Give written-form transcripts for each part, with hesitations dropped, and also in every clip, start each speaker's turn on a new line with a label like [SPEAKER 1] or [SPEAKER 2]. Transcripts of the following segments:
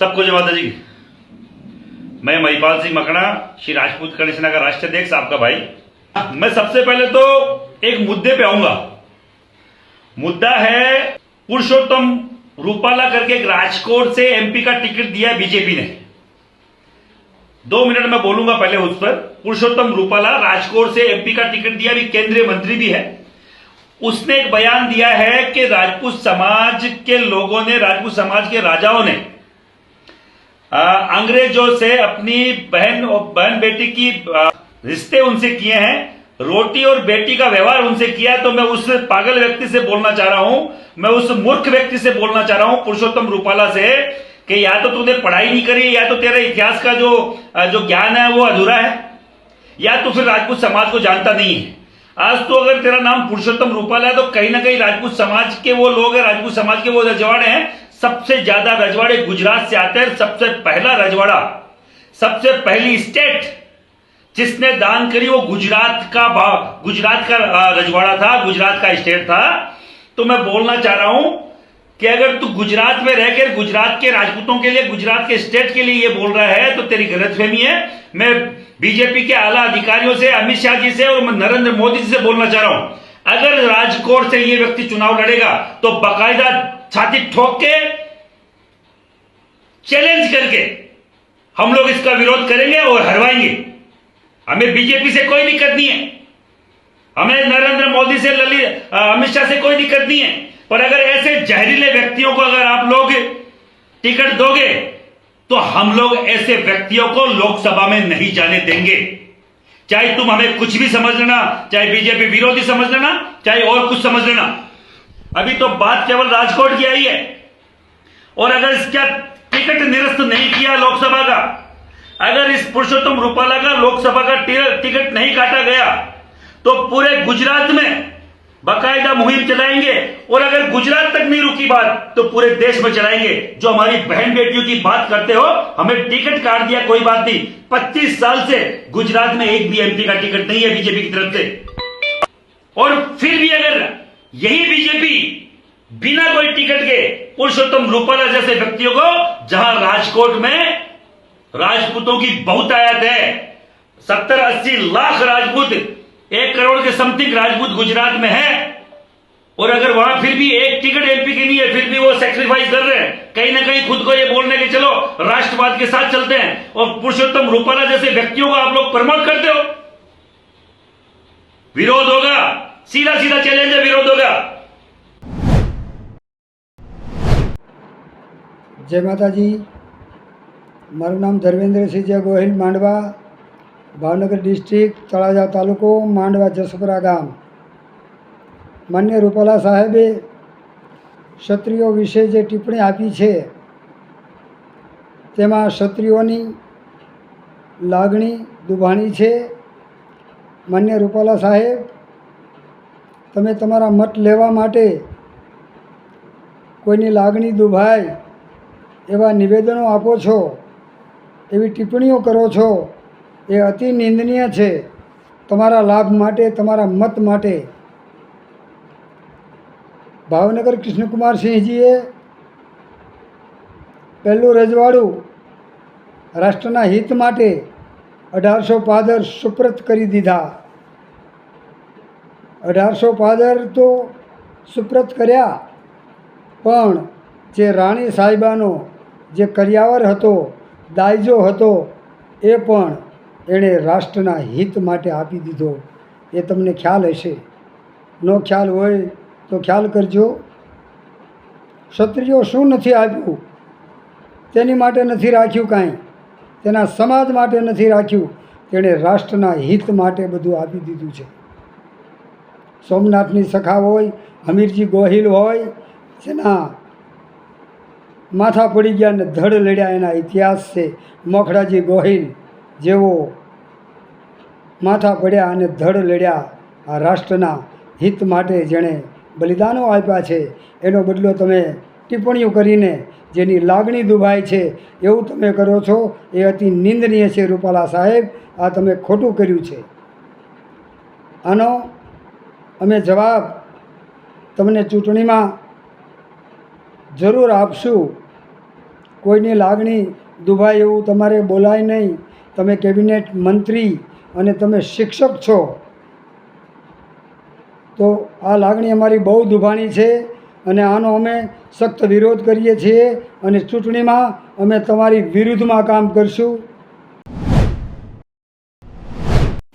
[SPEAKER 1] सबको जय माता जी की। मैं महिपाल सिंह मकड़ा, श्री राजपूत कर्ण सेना का राष्ट्रीय अध्यक्ष, आपका भाई। मैं सबसे पहले तो एक मुद्दे पे आऊंगा। मुद्दा है पुरुषोत्तम रूपाला करके एक राजकोट से एमपी का टिकट दिया है बीजेपी ने। 2 मिनट में बोलूंगा पहले उस पर। पुरुषोत्तम रूपाला राजकोट से एमपी का टिकट दिया, अभी केंद्रीय मंत्री भी है। उसने एक बयान दिया है कि राजपूत समाज के लोगों ने, राजपूत समाज के राजाओं ने अंग्रेजों से अपनी बहन बेटी की रिश्ते उनसे किए हैं, रोटी और बेटी का व्यवहार उनसे किया। तो मैं उस पागल व्यक्ति से बोलना चाह रहा हूं, मैं उस मूर्ख व्यक्ति से बोलना चाह रहा हूं, पुरुषोत्तम रूपाला से, कि या तो तूने पढ़ाई नहीं करी, या तो तेरा इतिहास का जो ज्ञान है वो अधूरा है, या तो फिर राजपूत समाज को जानता नहीं है। आज तो अगर तेरा नाम पुरुषोत्तम रूपाला है तो कहीं ना कहीं राजपूत समाज के वो लोग हैं, राजपूत समाज के वो रजवाड़े हैं। सबसे ज्यादा रजवाड़े गुजरात से आते हैं। सबसे पहला रजवाड़ा, सबसे पहली स्टेट जिसने दान करी वो गुजरात का रजवाड़ा था, गुजरात का स्टेट था। तो मैं बोलना चाह रहा हूं कि अगर तू गुजरात में रहकर गुजरात के राजपूतों के लिए, गुजरात के स्टेट के लिए ये बोल रहा है तो तेरी गलतफहमी है। मैं बीजेपी के आला अधिकारियों से, अमित शाह जी से और मैं नरेंद्र मोदी जी से बोलना चाह रहा हूं, अगर राजकोट से ये व्यक्ति चुनाव लड़ेगा तो बाकायदा छाती ठोक के चैलेंज करके हम लोग इसका विरोध करेंगे और हरवाएंगे। हमें बीजेपी से कोई दिक्कत नहीं है, हमें नरेंद्र मोदी से, अमित शाह से कोई दिक्कत नहीं है। पर अगर ऐसे जहरीले व्यक्तियों को अगर आप लोग टिकट दोगे तो हम लोग ऐसे व्यक्तियों को लोकसभा में नहीं जाने देंगे। चाहे तुम हमें कुछ भी समझ लेना, चाहे बीजेपी विरोधी समझ लेना, चाहे और कुछ समझ लेना। अभी तो बात केवल राजकोट की आई है, और अगर इसका टिकट निरस्त नहीं किया लोकसभा का, अगर इस पुरुषोत्तम रूपाला का लोकसभा का टिकट नहीं काटा गया तो पूरे गुजरात में बाकायदा मुहिम चलाएंगे। और अगर गुजरात तक नहीं रुकी बात तो पूरे देश में चलाएंगे। जो हमारी बहन बेटियों की बात करते हो, हमें टिकट काट दिया कोई बात नहीं, 25 साल से गुजरात में एक भी एमपी का टिकट नहीं है बीजेपी की तरफ से। और फिर भी अगर यही बीजेपी बिना कोई टिकट के पुरुषोत्तम रूपाला जैसे व्यक्तियों को, जहां राजकोट में राजपूतों की बहुतायत है, 70-80 लाख राजपूत, 1 करोड़ के समथिंग राजपूत गुजरात में है, और अगर वहां फिर भी एक टिकट एमपी की नहीं है, फिर भी वो सेक्रीफाइस कर रहे हैं, कहीं ना कहीं खुद को ये बोलने के चलो राष्ट्रवाद के साथ चलते हैं, और पुरुषोत्तम रूपाला जैसे व्यक्तियों को आप लोग प्रमोट करते हो। विरोध होगा, सीधा सीधा चैलेंज है, विरोध होगा।
[SPEAKER 2] जय माताजी। मारू नाम धर्मेन्द्रसिंह गोहिल, मांडवा, भावनगर डिस्ट्रिक्ट, तळाजा तालुको, मांडवा जसपुरा गाम। मान्य રૂપાલા સાહેબે ક્ષત્રિયો વિશે જે ટિપ્પણી આપી છે તેમાં ક્ષત્રિયોની લાગણી દુભાણી છે। માન્ય રૂપાલા સાહેબ, તમે તમારા મત લેવા માટે કોઈની લાગણી દુભાય એવા નિવેદનો આપો છો, એવી ટિપ્પણીઓ કરો છો, એ અતિ નિંદનીય છે। તમારા લાભ માટે, તમારા મત માટે ભાવનગર કૃષ્ણકુમાર સિંહજીએ પહેલું રજવાડું રાષ્ટ્રના હિત માટે 1800 પાદર સુપ્રત કરી દીધા। 1800 પાદર તો સુપ્રત કર્યા, પણ જે રાણી સાહેબાનો જે કરિયાવર હતો, દાયજો હતો, એ પણ એણે રાષ્ટ્રના હિત માટે આપી દીધો। એ તમને ખ્યાલ હશે, નો ખ્યાલ હોય તો ખ્યાલ કરજો। ક્ષત્રિયો શું નથી આપ્યું, તેની માટે નથી રાખ્યું કાંઈ, તેના સમાજ માટે નથી રાખ્યું, તેણે રાષ્ટ્રના હિત માટે બધું આપી દીધું છે। સોમનાથની સખા હોય, હમીરજી ગોહિલ હોય, જેના માથા પડી ગયા ને ધડ લડ્યા, એના ઇતિહાસ છે। મોખડાજી ગોહિલ જેવો માથા પડ્યા અને ધડ લડ્યા આ રાષ્ટ્રના હિત માટે, જેણે બલિદાનો આપ્યા છે, એનો બદલો તમે ટિપ્પણીઓ કરીને જેની લાગણી દુભાય છે એવું તમે કરો છો, એ અતિ નિંદનીય છે। રૂપાલા સાહેબ, આ તમે ખોટું કર્યું છે। આનો અમે જવાબ તમને ચૂંટણીમાં જરૂર આપશું। કોઈની લાગણી દુભાય એવું તમારે બોલાય નહીં. તમે કેબિનેટ મંત્રી અને તમે શિક્ષક છો, તો આ લાગણી અમારી બહુ દુભાણી છે અને આનો અમે સખ્ત વિરોધ કરીએ છીએ અને ચૂંટણીમાં અમે તમારી વિરુદ્ધમાં કામ કરશું.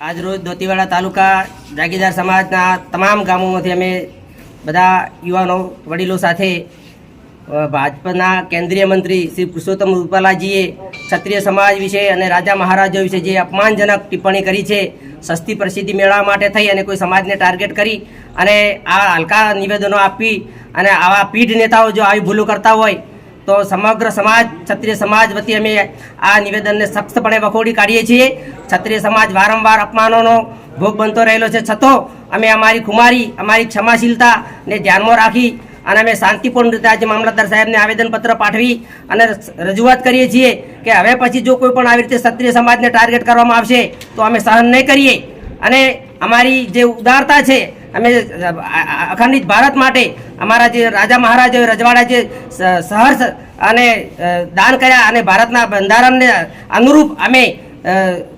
[SPEAKER 3] આજ રોજ દોતીવાડા તાલુકા જાગીરદાર સમાજના તમામ ગામોમાંથી અમે બધા યુવાનો વડીલો સાથે ભાજપના કેન્દ્રીય મંત્રી શ્રી પુરુષોત્તમ રૂપાલાજીએ ક્ષત્રિય સમાજ વિશે અને રાજા મહારાજા વિશે જે અપમાનજનક ટિપ્પણી કરી છે, સસ્તી પ્રસિદ્ધિ મેળવવા માટે થઈ અને કોઈ સમાજને ટાર્ગેટ કરી અને આ હલકા નિવેદનો આપી અને આવા પીઢ નેતાઓ જો આવી ભૂલો કરતા હોય તો સમગ્ર સમાજ ક્ષત્રિય સમાજ વતી અમે આ નિવેદનને સખ્તપણે વખોડી કાઢીએ છીએ. ક્ષત્રિય સમાજ વારંવાર અપમાનોનો ભોગ બનતો રહેલો છે, છતાં અમે અમારી ખુમારી, અમારી ક્ષમાશીલતાને ધ્યાનમાં રાખી અને અમે શાંતિપૂર્ણ રીતે આજે મામલતદાર સાહેબને આવેદનપત્ર પાઠવી અને રજૂઆત કરીએ છીએ કે હવે પછી જો કોઈ પણ આવી રીતે ક્ષત્રિય સમાજને ટાર્ગેટ કરવામાં આવશે તો અમે સહન નહીં કરીએ. અને અમારી જે ઉદારતા છે, અમે અખંડિત ભારત માટે અમારા જે રાજા મહારાજાએ રજવાડા જે સહર્ષ અને દાન કર્યા અને ભારતના બંધારણને અનુરૂપ અમે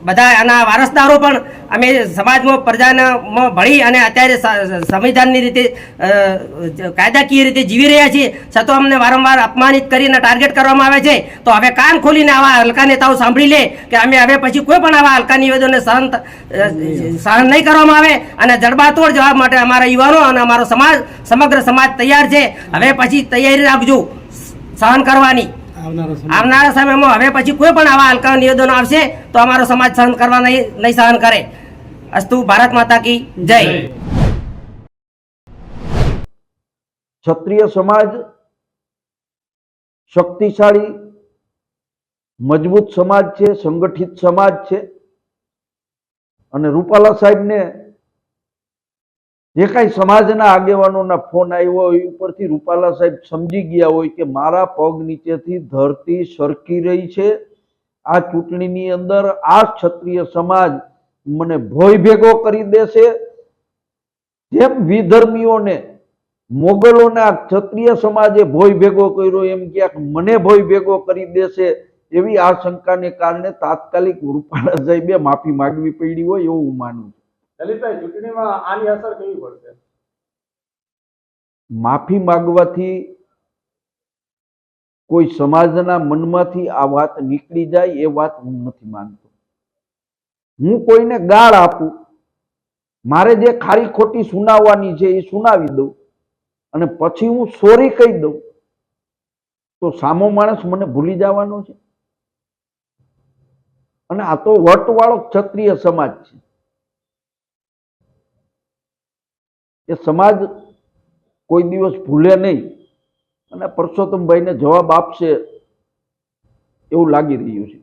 [SPEAKER 3] બધા આના વારસદારો પણ અમે સમાજમાં પ્રજામાં ભળી અને અત્યારે સંવિધાનની રીતે કાયદાકીય રીતે જીવી રહ્યા છીએ, છતાં અમને વારંવાર અપમાનિત કરીને ટાર્ગેટ કરવામાં આવે છે. તો હવે કાન ખોલીને આવા હલકા નેતાઓ સાંભળી લે કે અમે હવે પછી કોઈ પણ આવા હલકા નિવેદનને સહન નહીં કરવામાં આવે અને જડબાતોડ જવાબ માટે અમારા યુવાનો અને અમારો સમાજ, સમગ્ર સમાજ તૈયાર છે. હવે પછી તૈયારી રાખજો સહન કરવાની. આવનારા સમયમાં હવે પછી કોઈ પણ આવા હલકા નિવેદનો આવશે તો અમારો સમાજ સહન કરવા નહીં સહન કરે. અસ્તુ. ભારત માતા કી જય.
[SPEAKER 4] ક્ષત્રિય સમાજ શક્તિશાળી મજબૂત સમાજ છે, સંગઠિત સમાજ છે અને રૂપાલા સાહેબને જે કાંઈ સમાજના આગેવાનોના ફોન આવ્યો હોય ઉપરથી રૂપાલા સાહેબ સમજી ગયા હોય કે મારા પગ નીચેથી ધરતી સરકી રહી છે, આ ચૂંટણીની અંદર આ ક્ષત્રિય સમાજ મને ભોય ભેગો કરી દેશે. જેમ વિધર્મીઓને મોગલોને આ ક્ષત્રિય સમાજે ભોય ભેગો કર્યો, એમ ક્યાંક મને ભોય ભેગો કરી દેશે એવી આશંકાને કારણે તાત્કાલિક રૂપાલા સાહેબે માફી માંગવી પડી હોય એવું હું માનું છું.
[SPEAKER 5] દલિતભાઈ, ચૂંટણીમાં આની અસર કેવી પડશે?
[SPEAKER 4] માફી માંગવાથી કોઈ સમાજના મનમાંથી આ વાત નીકળી જાય એ વાત હું નથી માનતો. હું કોઈને ગાળ આપું, મારે જે ખારી ખોટી સુનાવવાની છે એ સુનાવી દઉં અને પછી હું સોરી કહી દઉં તો સામો માણસ મને ભૂલી જવાનો છે? અને આ તો વટવાળો ક્ષત્રિય સમાજ છે. એ સમાજ કોઈ દિવસ ભૂલે નહીં અને પરસોત્તમભાઈને જવાબ આપશે એવું લાગી રહ્યું છે.